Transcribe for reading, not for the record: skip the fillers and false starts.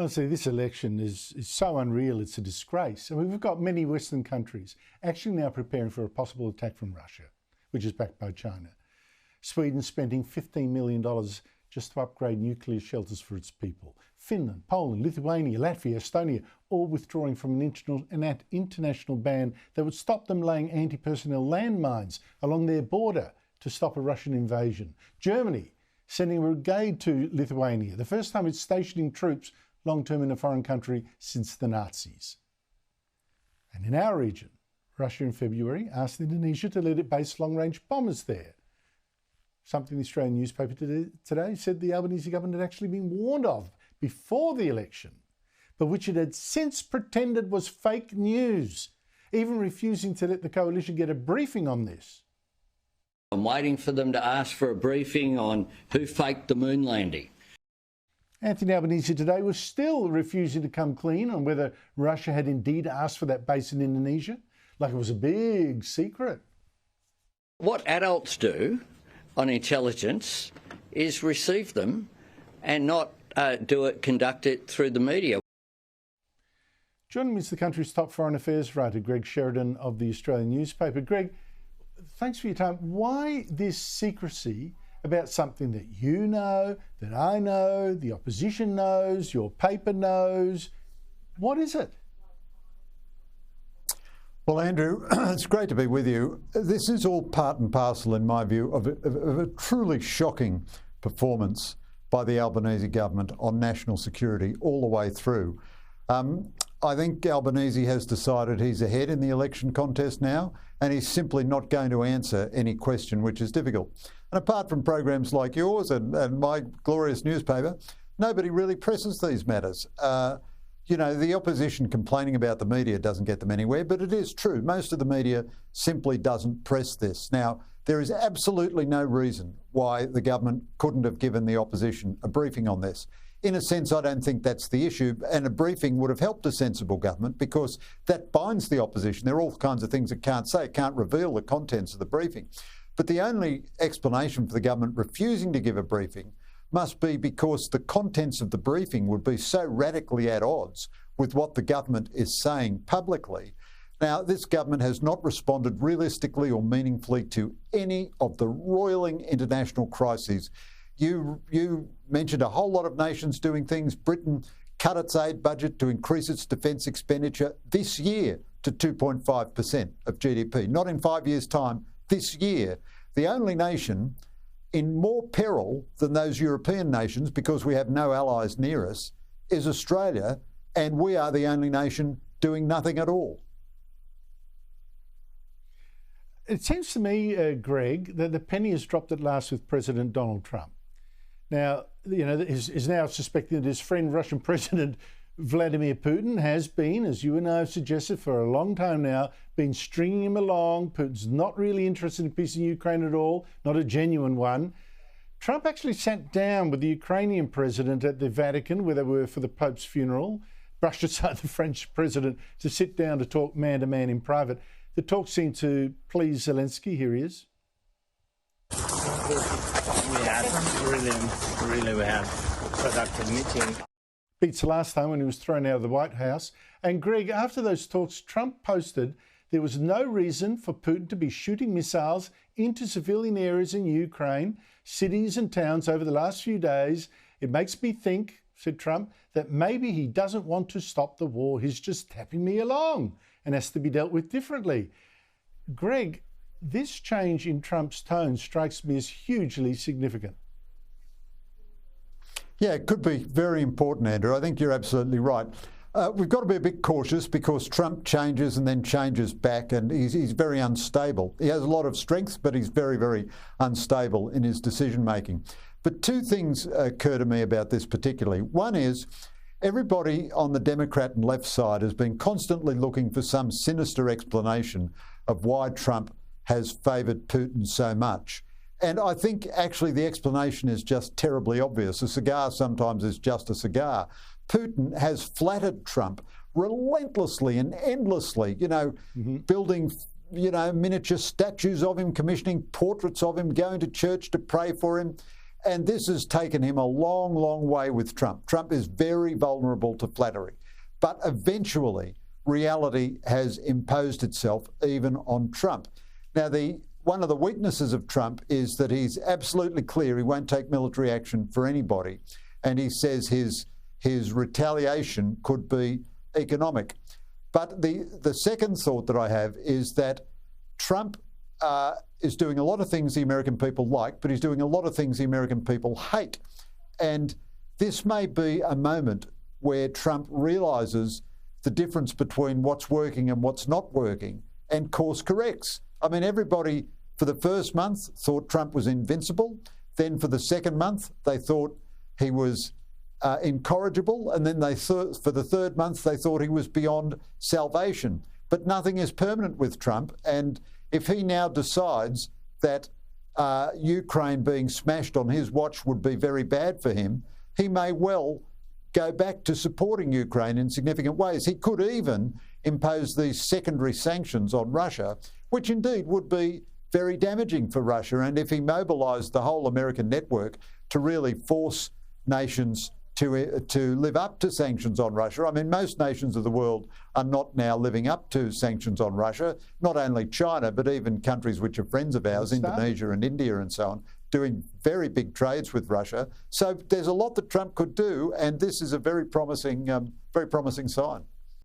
Honestly, this election is so unreal, it's a disgrace. I mean, we've got many Western countries actually now preparing for a possible attack from Russia, which is backed by China. Sweden spending $15 million just to upgrade nuclear shelters for its people. Finland, Poland, Lithuania, Latvia, Estonia, all withdrawing from an international ban that would stop them laying anti-personnel landmines along their border to stop a Russian invasion. Germany sending a brigade to Lithuania, the first time it's stationing troops long-term in a foreign country since the Nazis. And in our region, Russia in February asked Indonesia to let it base long-range bombers there. Something the Australian newspaper today said the Albanese government had actually been warned of before the election, but which it had since pretended was fake news, even refusing to let the coalition get a briefing on this. I'm waiting for them to ask for a briefing on who faked the moon landing. Anthony Albanese today was still refusing to come clean on whether Russia had indeed asked for that base in Indonesia, like it was a big secret. What adults do on intelligence is receive them and not conduct it through the media. Joining me is the country's top foreign affairs writer, Greg Sheridan of the Australian newspaper. Greg, thanks for your time. Why this secrecy about something that you know, that I know, the opposition knows, your paper knows? What is it? Well, Andrew, it's great to be with you. This is all part and parcel, in my view, of a truly shocking performance by the Albanese government on national security all the way through. I think Albanese has decided he's ahead in the election contest now, and he's simply not going to answer any question which is difficult. And apart from programs like yours and my glorious newspaper, nobody really presses these matters. You know, the opposition complaining about the media doesn't get them anywhere, but it is true. Most of the media simply doesn't press this. Now, there is absolutely no reason why the government couldn't have given the opposition a briefing on this. In a sense, I don't think that's the issue, and a briefing would have helped a sensible government because that binds the opposition. There are all kinds of things it can't say. It can't reveal the contents of the briefing. But the only explanation for the government refusing to give a briefing must be because the contents of the briefing would be so radically at odds with what the government is saying publicly. Now, this government has not responded realistically or meaningfully to any of the roiling international crises. You mentioned a whole lot of nations doing things. Britain cut its aid budget to increase its defence expenditure this year to 2.5% of GDP, not in 5 years' time, this year. The only nation in more peril than those European nations, because we have no allies near us, is Australia, and we are the only nation doing nothing at all. It seems to me, Greg, that the penny has dropped at last with President Donald Trump. Now, you know, is now suspecting that his friend Russian President Vladimir Putin has been, as you and I have suggested for a long time now, been stringing him along. Putin's not really interested in peace in Ukraine at all, not a genuine one. Trump actually sat down with the Ukrainian president at the Vatican, where they were for the Pope's funeral, brushed aside the French president to sit down to talk man-to-man in private. The talk seemed to please Zelensky. Here he is. We had productive meeting. Beats the last time when he was thrown out of the White House. And Greg, after those talks, Trump posted there was no reason for Putin to be shooting missiles into civilian areas in Ukraine, cities and towns over the last few days. It makes me think, said Trump, that maybe he doesn't want to stop the war. He's just tapping me along and has to be dealt with differently. Greg, this change in Trump's tone strikes me as hugely significant. Yeah, it could be very important, Andrew. I think you're absolutely right. We've got to be a bit cautious because Trump changes and then changes back, and he's very unstable. He has a lot of strengths, but he's very, very unstable in his decision-making. But two things occur to me about this particularly. One is everybody on the Democrat and left side has been constantly looking for some sinister explanation of why Trump has favoured Putin so much. And I think actually the explanation is just terribly obvious. A cigar sometimes is just a cigar. Putin has flattered Trump relentlessly and endlessly, building, miniature statues of him, commissioning portraits of him, going to church to pray for him. And this has taken him a long, long way with Trump. Trump is very vulnerable to flattery. But eventually, reality has imposed itself even on Trump. Now, one of the weaknesses of Trump is that he's absolutely clear he won't take military action for anybody. And he says his retaliation could be economic. But the second thought that I have is that Trump is doing a lot of things the American people like, but he's doing a lot of things the American people hate. And this may be a moment where Trump realises the difference between what's working and what's not working and course corrects. I mean, everybody for the first month thought Trump was invincible. Then for the second month, they thought he was incorrigible. And then for the third month, they thought he was beyond salvation. But nothing is permanent with Trump. And if he now decides that Ukraine being smashed on his watch would be very bad for him, he may well go back to supporting Ukraine in significant ways. He could even impose these secondary sanctions on Russia, which indeed would be very damaging for Russia. And if he mobilised the whole American network to really force nations to live up to sanctions on Russia. I mean, most nations of the world are not now living up to sanctions on Russia, not only China, but even countries which are friends of ours, Indonesia and India and so on, doing very big trades with Russia. So there's a lot that Trump could do, and this is a very promising sign.